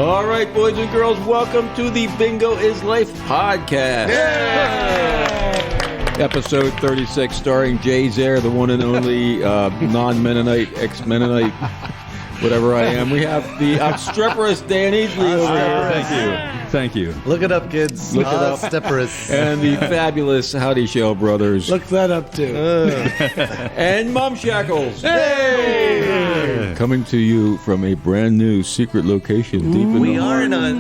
All right, boys and girls, welcome to the Bingo is Life podcast. Yay! Episode 36, starring Jay Zare, the one and only non-Mennonite, ex-Mennonite, whatever I am. We have the obstreperous Dan Easley over here. Thank you. Look it up, kids. Look it up. Obstreperous. And the fabulous Howdy Shell brothers. Look that up, too. And Mom Shackles. Hey! Coming to you from a brand new secret location deep in We the are heart. in a...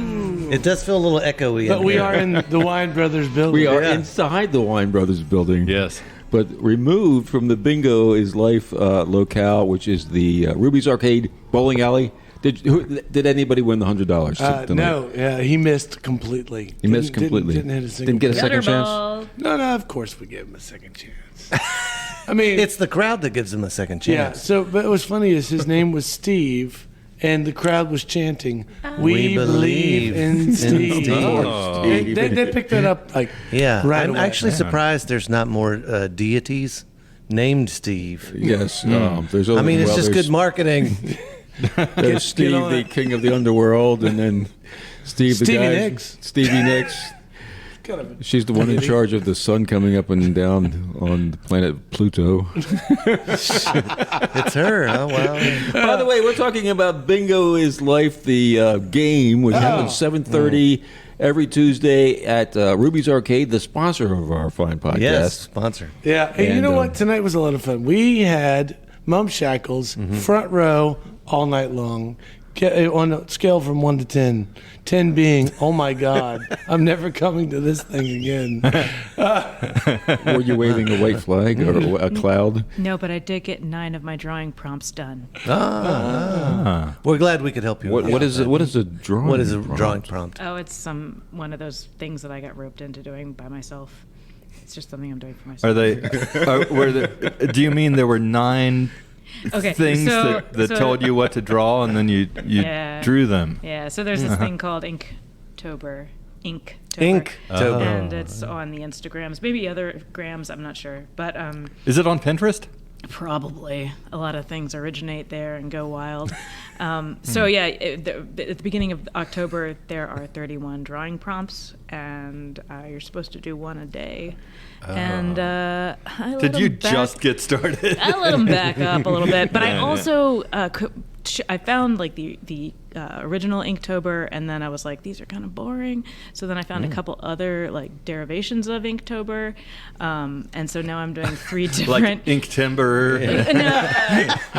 It does feel a little echoey. But we are in the Wine Brothers building. We are inside the Wine Brothers building. Yes. But removed from the Bingo is Life locale, which is the Ruby's Arcade Bowling Alley. Did anybody win the $100 tonight? No, he missed completely. He missed completely. Didn't hit a single. Didn't get a second chance? No, of course we gave him a second chance. I mean... It's the crowd that gives him a second chance. Yeah, but what's funny is his name was Steve, and the crowd was chanting, "We believe in Steve." Oh. They picked that up right I'm away. actually surprised there's not more deities named Steve. Yes. There's I mean, it's just good marketing. There's Steve, the king of the underworld, and then Steve, the Stevie guy. Nicks. Stevie Nicks. She's the one in charge of the sun coming up and down on the planet Pluto. It's her. Oh, wow. By the way, we're talking about Bingo is Life, the game, which happens 7:30 every Tuesday at Ruby's Arcade, the sponsor of our fine podcast. Yes, sponsor. Yeah, and you know what? Tonight was a lot of fun. We had Mum Shackles front row all night long on a scale from 1 to 10. 10 being, oh my God, I'm never coming to this thing again. Were you waving a white flag or a cloud? No, but I did get 9 of my drawing prompts done. We're glad we could help you. What is it? What is a drawing? What is a prompt? drawing prompt? Oh, it's one of those things that I got roped into doing by myself. It's just something I'm doing for myself. Are they? Do you mean there were 9 things that told you what to draw, and then you drew them? Yeah. So there's this thing called Inktober. Inktober. And it's on the Instagrams, maybe other grams. I'm not sure, but Is it on Pinterest? probably a lot of things originate there and go wild. So yeah, at the beginning of October, there are 31 drawing prompts, and you're supposed to do one a day. And Did you just get started? I let them back up a little bit, but I also I found like the original Inktober, and then I was like, these are kind of boring. So then I found a couple other like derivations of Inktober, and so now I'm doing 3 different Like Inktimber.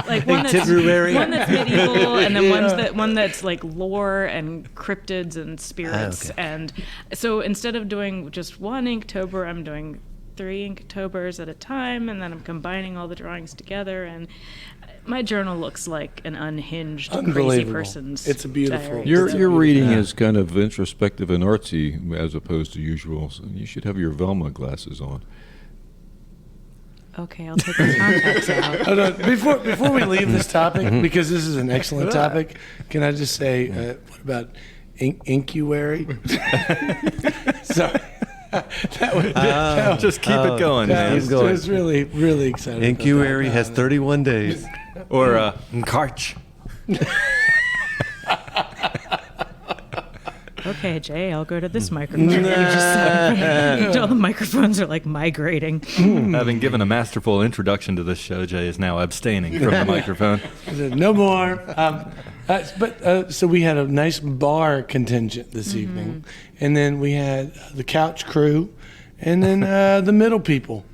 like one that's medieval, and then one that's like lore and cryptids and spirits. And so instead of doing just one Inktober, I'm doing 3 Inktober's at a time, and then I'm combining all the drawings together, and my journal looks like an unhinged, crazy person's. It's a beautiful. diary. Your reading is kind of introspective and artsy as opposed to usual. So you should have your Velma glasses on. Okay, I'll take the contacts out. Hold on. Before we leave this topic, because this is an excellent topic, can I just say, what about incuary? Sorry. Just keep it going, man. I was really, really excited. Incuary has 31 days. Or Karch. Okay, Jay, I'll go to this microphone. You just all the microphones are like migrating. Having given a masterful introduction to this show, Jay is now abstaining from the microphone. I said, no more. So we had a nice bar contingent this evening, and then we had the couch crew, and then the middle people.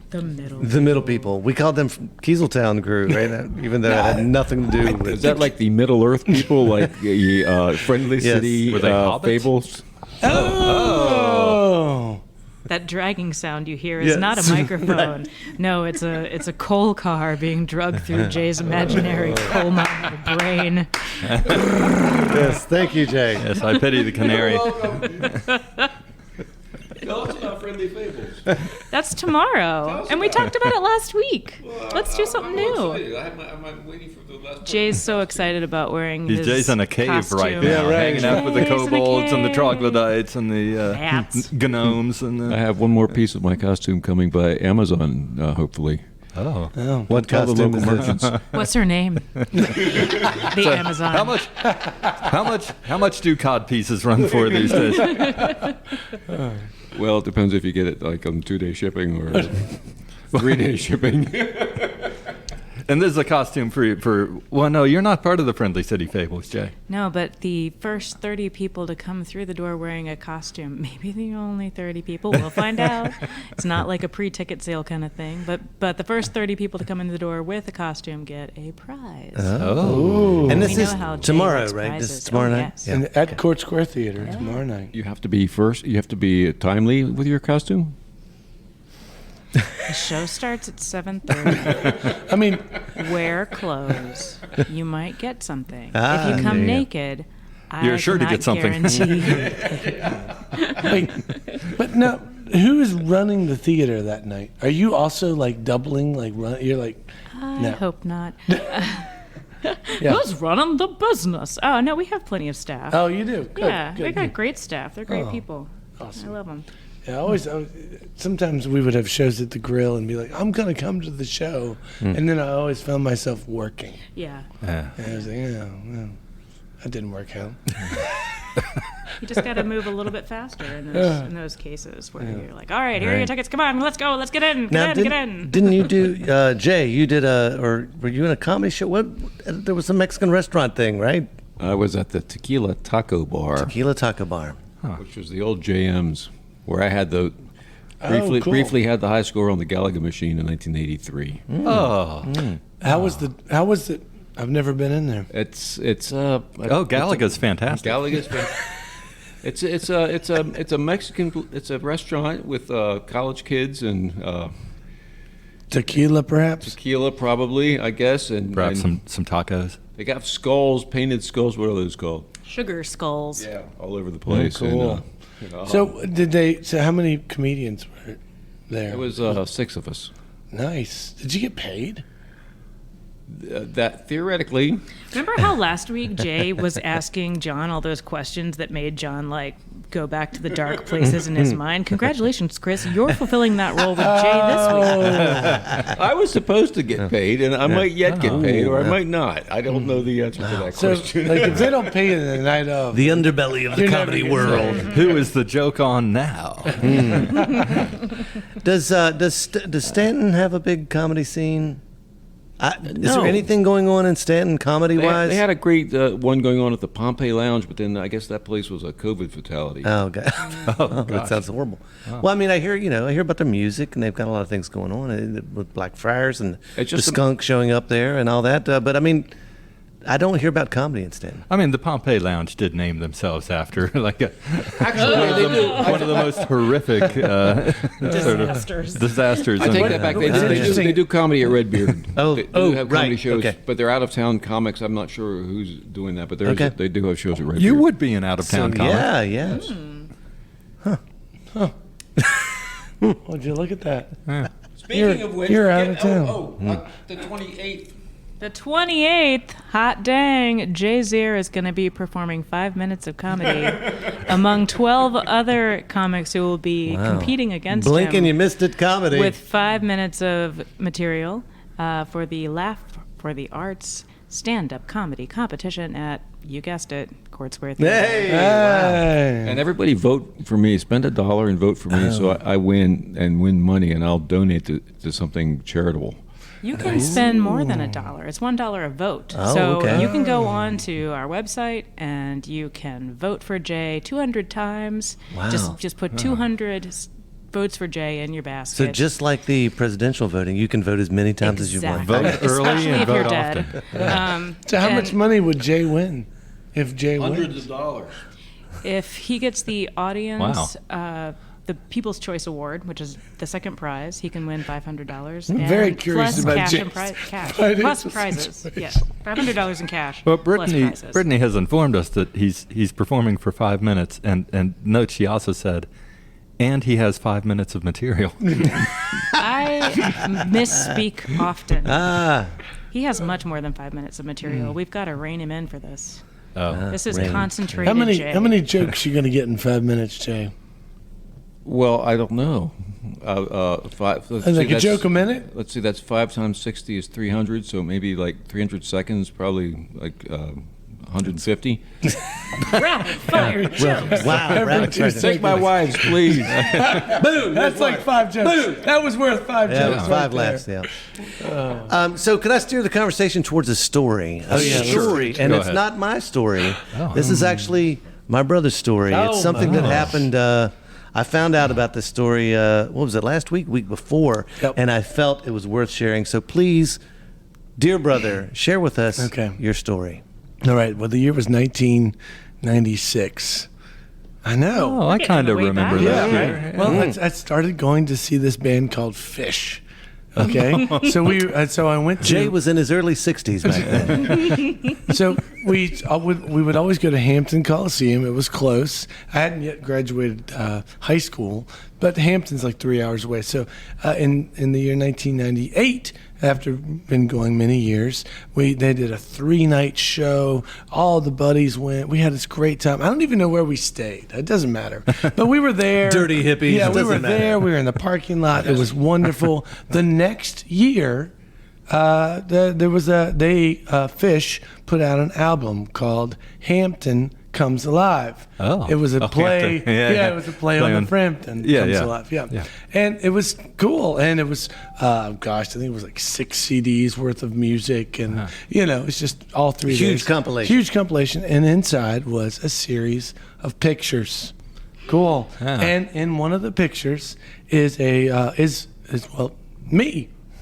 The middle. The middle people. We called them Kieseltown crew, right? Even though it had nothing to do with. Is that like the Middle Earth people, like Friendly Yes. City, Were they hobbits? Fables? Oh. That dragging sound you hear is not a microphone. No, it's a coal car being drugged through Jay's imaginary coal mine brain. Yes, thank you, Jay. Yes, I pity the canary. Tell us about Friendly Fables. That's tomorrow, and we talked about it last week. Let's do something new. I'm waiting for the last Jay's so excited about wearing his Jay's in a cave costume. right now, hanging out with the Jay's in a kobolds and the cave. troglodytes and the Bats. gnomes and I the. have one more piece of my costume coming by Amazon, hopefully. Oh. What Tell the costume local is this? merchants. What's her name? The Amazon. How much do cod pieces run for these days? Well, it depends if you get it like on 2-day shipping or 3-day shipping. And this is a costume for. Well, no, you're not part of the Friendly City Fables, Jay. No, but the first 30 people to come through the door wearing a costume, maybe the only 30 people, we'll find out. It's not like a pre-ticket sale kind of thing, but the first 30 people to come in the door with a costume get a prize. Oh. And this We is know how Jay tomorrow, likes right? This is prizes. tomorrow Oh, night? yes. Yeah. And at Court Square Theater tomorrow night. You have to be first. You have to be timely with your costume. The show starts at 7:30. I mean, Wear clothes. You might get something. Ah, if you come there you go. naked, You're sure to cannot get something. guarantee- but no, who is running the theater that night? Are you also like doubling? Like you're like, I No. hope not. Yeah. Who's running the business? Oh no, we have plenty of staff. oh, you do. Good, yeah, good, we got good. great staff. They're great Oh, people. awesome. I love them. Yeah, I was, sometimes we would have shows at the Grill and be like, I'm gonna come to the show, and then I always found myself working. Yeah, Yeah. And I was like, yeah, well, that didn't work out. you just got to move a little bit faster in those cases where you're like, all right, here are your Right. tickets. Come on, let's go. Let's get in. Now, Get in. didn't you do, Jay, you did or were you in a comedy show? There was a Mexican restaurant thing, right? I was at the Tequila Taco Bar, Tequila Taco Bar. which was the old JM's, where I had the Oh, cool. briefly had the high score on the Gallagher machine in 1983. Oh. How was the? I've never been in there. It's Gallagher's fantastic. Gallagher's. It's a Mexican. It's a restaurant with college kids and Tequila, perhaps. tequila, probably, I guess, and Perhaps and some tacos. they got skulls, painted skulls. What are those called? Sugar skulls. Yeah, all over the place. cool. And, So did they? So how many comedians were there? it was 6 of us. Nice. Did you get paid? That theoretically, Remember how last week Jay was asking John all those questions that made John like go back to the dark places in his mind? Congratulations, Chris. You're fulfilling that role with Jay this week. I was supposed to get paid, and I might yet get paid, or I might not. I don't know the answer to that So, question. like, if they don't pay you the night of, The underbelly of the You're never comedy gonna world. Who is the joke on now? Does Stanton have a big comedy scene? Is No. there anything going on in Stanton comedy-wise? They had a great one going on at the Pompey Lounge, but then I guess that place was a COVID fatality. Oh, God. That sounds horrible. Well, I mean, I hear about their music, and they've got a lot of things going on with Black Friars and It's the just skunk showing up there and all that. But I mean, I don't hear about comedy in Stanton. I mean, the Pompey Lounge did name themselves after like Actually, they do. one of the most horrific sort of Disasters. disasters. I take in- that back. It's interesting. They do comedy at Redbeard. Oh, they do have comedy right, shows, okay. but they're out of town comics. I'm not sure who's doing that, but Okay. they do have shows at Redbeard. You would be an out-of-town comic. Yeah. would you look at that? Speaking You're- of which, you're out of town. the 28th. The 28th, hot dang, Jay Zier is going to be performing 5 minutes of comedy among 12 other comics who will be competing against Blink and him you missed it comedy. with 5 minutes of material for the Laugh for the Arts stand-up comedy competition at, you guessed it, Court Square Theater. Hey! Hey. And everybody vote for me. Spend $1 and vote for me, so I win and win money, and I'll donate to something charitable. You can spend more than $1. It's $1 a vote. Oh, so okay. you can go on to our website and you can vote for Jay 200 times. Wow. Just put 200 votes for Jay in your basket. So just like the presidential voting, you can vote as many times as you want. Exactly. Vote early Especially and if you're vote dead. So how much and money would Jay win if Jay Hundreds wins? of dollars. If he gets the audience, the People's Choice Award, which is the second prize, he can win $500. I'm and very curious plus about cash Jay's and cash financial plus prizes. situation. Yeah, $500 in cash. Well, plus prizes. Brittany has informed us that he's performing for 5 minutes, and note she also said, and he has 5 minutes of material. I misspeak often. Ah, He has much more than 5 minutes of material. We've got to rein him in for this. Oh. This is Rain. concentrated. How many Jay. how many jokes you gonna get in 5 minutes, Jay? Well, I don't know. Like a joke a minute? Let's see, that's 5 times 60 is 300, so maybe like 300 seconds, probably like 150. Rapid fire jokes. Wow. Rapid fire. Take my wives, please. Boom! That's like 5 jokes. Boom! That was worth 5 Yeah, jokes. it was 5 laughs, yeah. So could I steer the conversation towards a story? A story. And Go it's ahead. not my story. This is actually my brother's story. It's something that happened. I found out about this story, what was it, last week before, and I felt it was worth sharing. So please, dear brother, share with us your story. All right. Well, the year was 1996. I know. Oh, I kind of remember that. Yeah, right. Well, I started going to see this band called Phish. Okay, so I went to. Jay was in his early 60s back then. So we would always go to Hampton Coliseum. It was close. I hadn't yet graduated high school, but Hampton's like 3 hours away. So in the year 1998, after been going many years, they did a 3-night show. All the buddies went. We had this great time. I don't even know where we stayed. It doesn't matter. But we were there. Dirty hippies. Yeah, we were Doesn't matter. there. We were in the parking lot. It was wonderful. The next year, Phish put out an album called Hampton Comes Alive. Oh. It was a play. Hampton. Yeah. It was a play on the Frampton Comes Alive. Yeah. And it was cool. And it was, I think it was like 6 CDs worth of music. And, it's just all 3 days. Huge compilation. Huge compilation. And inside was a series of pictures. Cool. And in one of the pictures is me.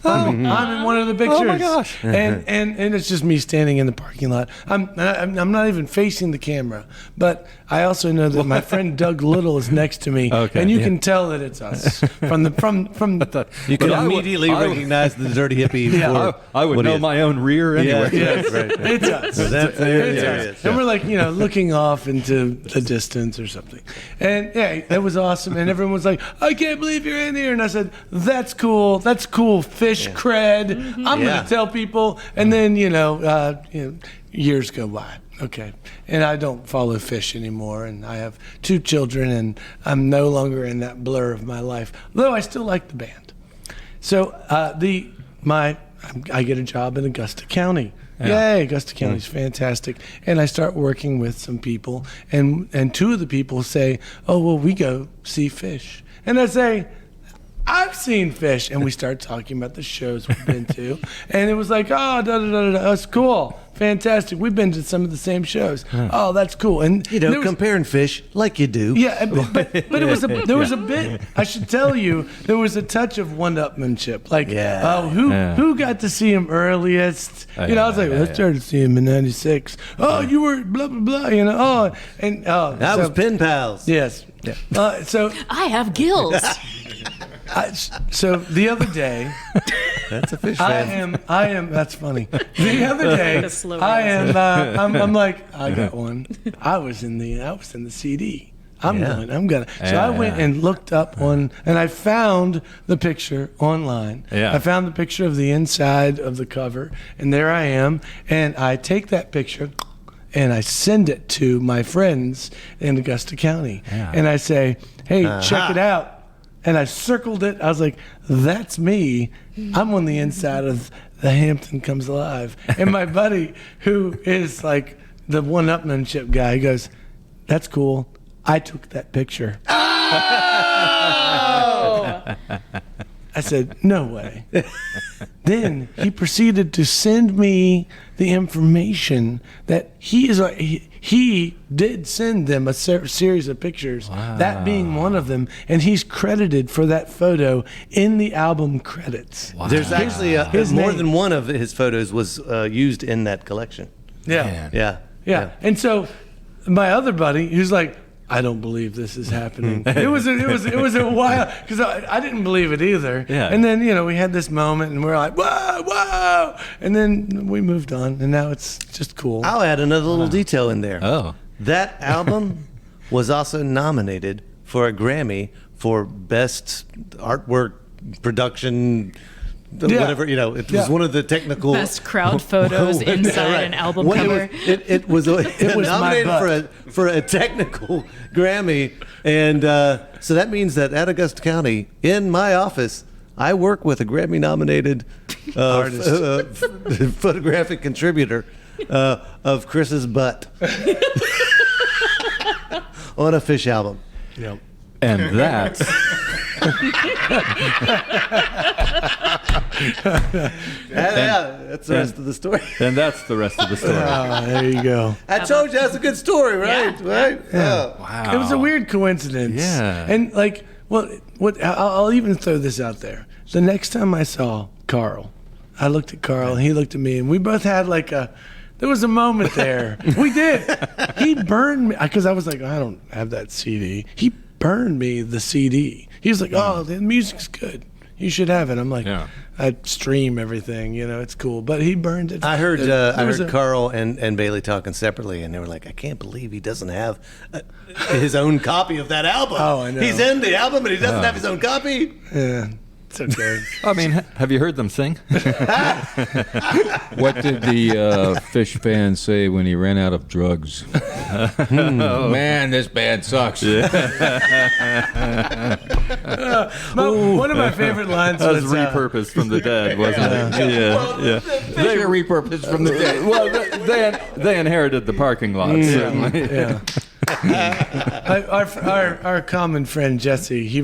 I'm in one of the pictures. Oh my gosh! And it's just me standing in the parking lot. I'm not even facing the camera, but I also know that my friend Doug Little is next to me, and you can tell that it's us from the. You can immediately recognize the dirty hippie. I would know my own rear anyway. Yes, right. It's us. It's us. And we're like, looking off into the distance or something. And that was awesome. And everyone was like, I can't believe you're in here. And I said, that's cool. That's cool. Phish cred. I'm going to tell people. And then, years go by. Okay. And I don't follow Phish anymore. And I have 2 children. And I'm no longer in that blur of my life. Though I still like the band. So I get a job in Augusta County. Yay, Augusta County's fantastic. And I start working with some people, and 2 of the people say, oh, well, we go see Phish. And I say, I've seen Phish. And we start talking about the shows we've been to. And it was like, oh, that's cool. Fantastic. We've been to some of the same shows. Oh, that's cool. And comparing Phish like you do. Yeah, but there was a bit. I should tell you, there was a touch of one-upmanship. Like, who got to see him earliest? I was like, I started to see him in '96. Oh, you were blah blah blah. That was pen pals. Yes. Yeah. So I have gills. So the other day, that's a Phish fan. I am. That's funny. The other day, I'm like, I got one. I was in the CD. I'm gonna. So I went and looked up and I found the picture online. I found the picture of the inside of the cover, and there I am. And I take that picture, and I send it to my friends in Augusta County, and I say, hey, check it out. And I circled it. I was like, that's me. I'm on the inside of the Hampton Comes Alive. And my buddy, who is like the one-upmanship guy, goes, that's cool. I took that picture. Oh! I said, no way. Then he proceeded to send me the information that he did send them a series of pictures, that being one of them, and he's credited for that photo in the album credits. Wow. There's actually more than one of his photos was used in that collection. Yeah. And so my other buddy, who's like, I don't believe this is happening. It was a while because I didn't believe it either. Yeah. And then we had this moment and we were like, whoa, and then we moved on and now it's just cool. I'll add another little detail in there. Oh, that album was also nominated for a Grammy for best artwork, production, whatever, it was one of the technical best crowd photos inside an album cover. It was nominated for a technical Grammy, and so that means that at Augusta County, in my office, I work with a Grammy-nominated photographic contributor of Chris's butt on a Phish album. Yep. And that's that's the rest of the story. and that's the rest of the story. There you go. I told you that's a good story, right? Yeah. Right? Yeah. Wow. It was a weird coincidence. Yeah. And I'll even throw this out there. The next time I saw Carl, I looked at Carl and he looked at me, and we both had there was a moment there. We did. He burned me because I was like, I don't have that CD. He burned me the CD. He was like, oh, the music's good. You should have it. I'm like, I stream everything, it's cool. But he burned it. I heard Carl and Bailey talking separately, and they were like, I can't believe he doesn't have his own copy of that album. Oh, I know. He's in the album, but he doesn't have his own copy. Yeah, it's okay. I mean, have you heard them sing? What did the Phish fans say when he ran out of drugs? Man, this band sucks. One of my favorite lines That was was repurposed from the dead, wasn't it? Yeah. They were repurposed from the dead. Well, they inherited the parking lot, certainly. Yeah. Our common friend Jesse, he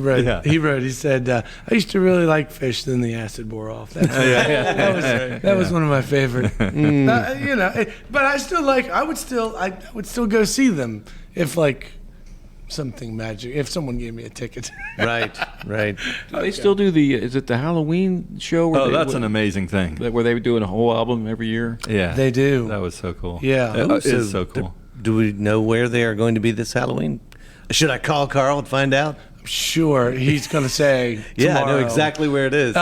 said, I used to really like Phish, then the acid wore off. That was one of my favorite. But I would still go see them if something magic, if someone gave me a ticket. Right. They still do is it the Halloween show? That's an amazing thing. Where they do a whole album every year? Yeah. They do. That was so cool. Yeah. It is so cool. Do we know where they are going to be this Halloween? Should I call Carl and find out? Sure, he's going to say Yeah, tomorrow. I know exactly where it is.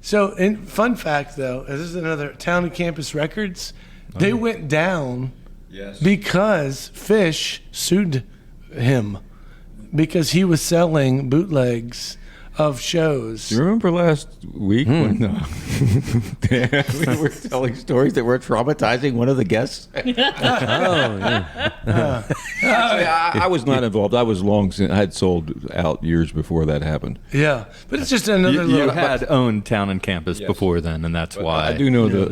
So, fun fact, though, this is another Town and Campus Records. They went down because Phish sued him because he was selling bootlegs of shows. Do you remember last week when we were telling stories that were traumatizing one of the guests? I was not involved. I was I had sold out years before that happened. Yeah, but it's just another You had owned Town and Campus before then, and that's why. I do know the.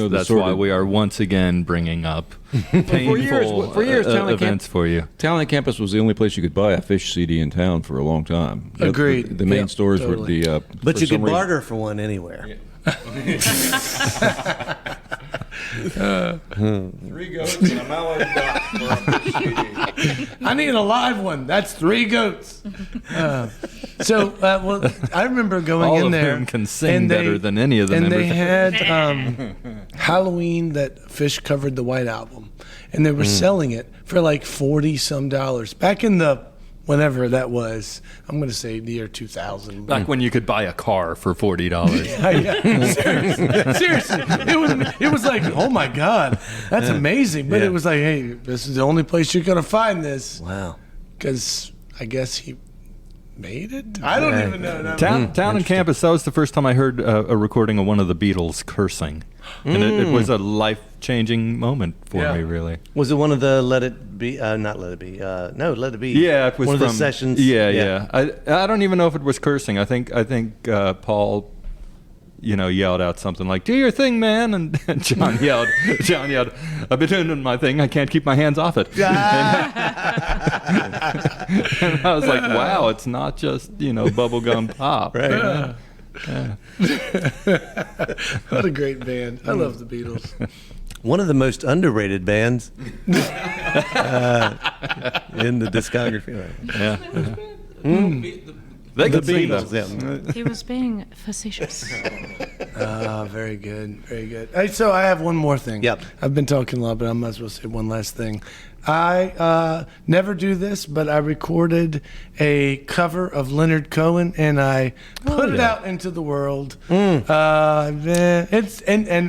That's why we are once again bringing up painful for years, events for you. Town and Campus was the only place you could buy a Phish CD in town for a long time. Agreed. The main stores were the. But you could barter for one anywhere. Yeah. 3 goats and a melon duck for a Phish CD. I need a live one. That's 3 goats. I remember going All in of there. whom can sing better than any of the members. And they had Halloween that Phish covered the White Album, and they were selling it for like $40-some back in the. Whenever that was, I'm going to say the year 2000. Back when you could buy a car for $40. Seriously, it was like, oh my God, that's amazing. But it was like, hey, this is the only place you're going to find this. Wow. Because I guess he made it. I don't even know. No. Town and Campus. That was the first time I heard a recording of one of the Beatles cursing, and it was a life-changing moment for me. Really. Was it one of the Let It Be? Not Let It Be. No, Let It Be. Yeah, it was one from of the sessions. Yeah. I don't even know if it was cursing. I think Paul, yelled out something like "Do your thing, man," and John yelled, "I've been doing my thing. I can't keep my hands off it." And I was like, "Wow, it's not just bubblegum pop." Right. What a great band. I love the Beatles. One of the most underrated bands in the discography. Yeah. The could sing Beatles. them. Yeah. He was being facetious. Very good. Very good. So I have one more thing. Yep. I've been talking a lot, but I might as well say one last thing. I never do this, but I recorded a cover of Leonard Cohen, and I put it out into the world.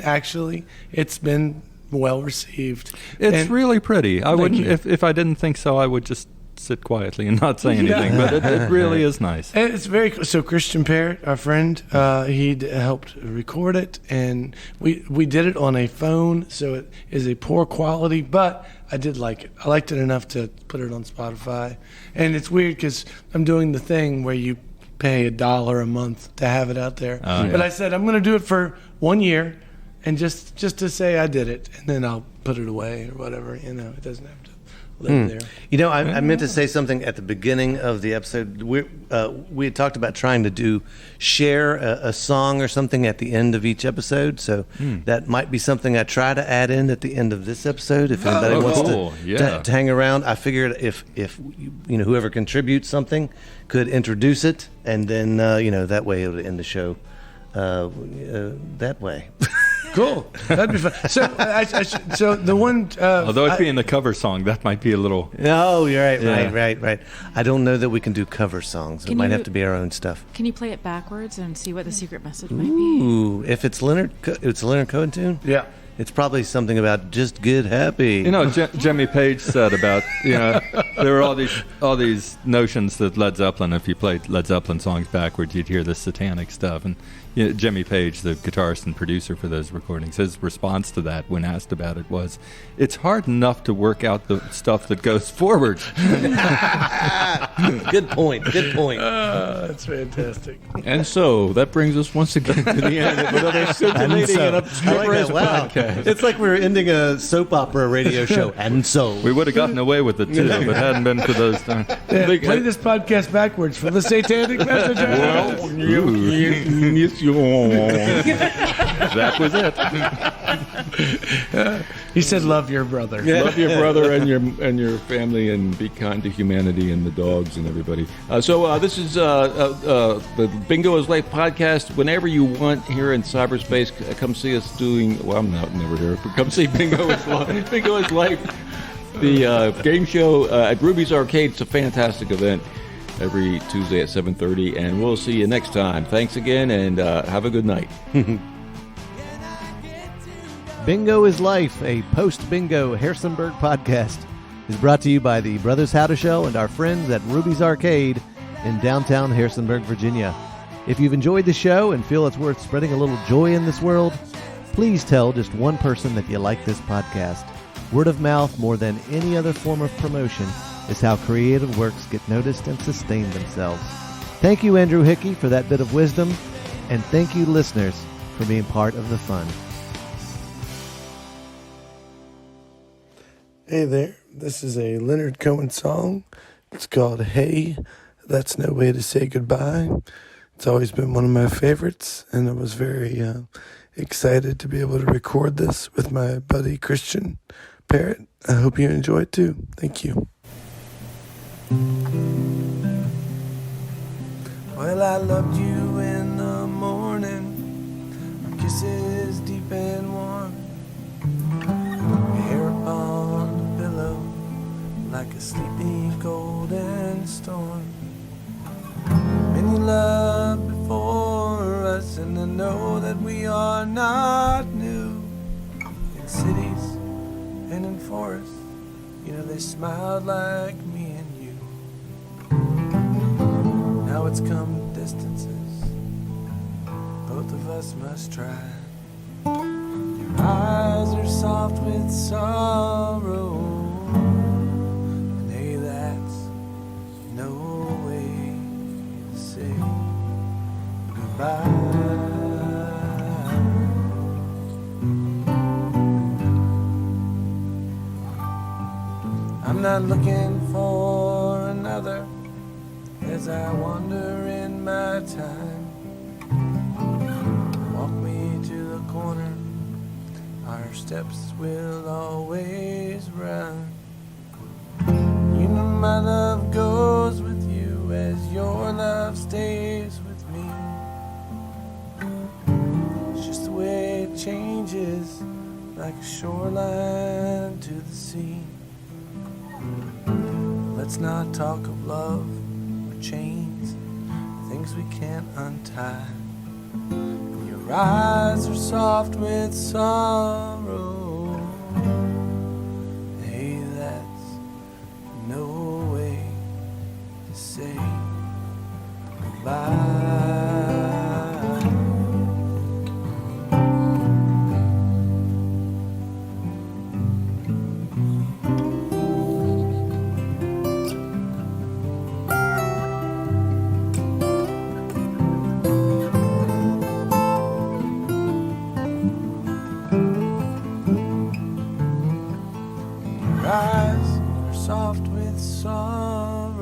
Actually, it's been well received. It's really pretty. I wouldn't if I didn't think so. I would just sit quietly and not say anything, but it really is nice. And it's very cool. So Christian Parrott, our friend, he helped record it, and we did it on a phone, so it is a poor quality, but I did like it. I liked it enough to put it on Spotify. And it's weird because I'm doing the thing where you pay $1 a month to have it out there. But I said I'm going to do it for 1 year, and just to say I did it, and then I'll put it away or whatever. It doesn't have to live there. I meant to say something at the beginning of the episode. We had talked about trying to share a song or something at the end of each episode. So that might be something I try to add in at the end of this episode. If anybody wants to hang around, I figured if whoever contributes something could introduce it, and then that way it would end the show that way. Cool. That'd be fun. So, so the one. Although it being a cover song, that might be a little. Oh, you're right, right. I don't know that we can do cover songs. It might have to be our own stuff. Can you play it backwards and see what the secret message might be? Ooh, if it's Leonard Cohen tune. Yeah. It's probably something about just get happy. Jimmy Page said about there were all these notions that Led Zeppelin, if you played Led Zeppelin songs backwards, you'd hear this satanic stuff. And Jimmy Page, the guitarist and producer for those recordings, his response to that when asked about it was, "It's hard enough to work out the stuff that goes forward." Good point. That's fantastic. And so that brings us once again to the end of another scintillating and obstreperous podcast. It's like we were ending a soap opera radio show. And so we would have gotten away with it too if it hadn't been for those times. Play this podcast backwards for the satanic message. Well, that was it. He said, "Love your brother." Love your brother and your family, and be kind to humanity and the dogs and everybody. So this is the Bingo is Life podcast. Whenever you want here in cyberspace, come see us doing. Well, I'm never here, but come see Bingo is Life. Bingo is Life, the game show at Ruby's Arcade. It's a fantastic event every Tuesday at 7:30, and we'll see you next time. Thanks again, and have a good night. Bingo is Life, a post-bingo Harrisonburg podcast, is brought to you by the Brothers Howder Show and our friends at Ruby's Arcade in downtown Harrisonburg, Virginia. If you've enjoyed the show and feel it's worth spreading a little joy in this world, please tell just one person that you like this podcast. Word of mouth, more than any other form of promotion, is how creative works get noticed and sustain themselves. Thank you, Andrew Hickey, for that bit of wisdom, and thank you, listeners, for being part of the fun. Hey there, this is a Leonard Cohen song. It's called Hey, That's No Way to Say Goodbye. It's always been one of my favorites, and I was very excited to be able to record this with my buddy Christian Parrott. I hope you enjoy it too. Thank you. Well, I loved you in the morning, our kisses deep and warm, your hair upon the pillow like a sleepy golden storm. Many loved before us, and I know that we are not new. In cities and in forests, they smiled like me and you. Now it's come to distances both of us must try. Your eyes are soft with sorrow, and hey, that's no way to say goodbye. I'm not looking for another as I wander in my time. Walk me to the corner, our steps will always run. You know my love goes with you as your love stays with me. It's just the way it changes, like a shoreline to the sea. Let's not talk of love or chains, things we can't untie. And your eyes are soft with sorrow. Hey, that's no way soft with sorrow.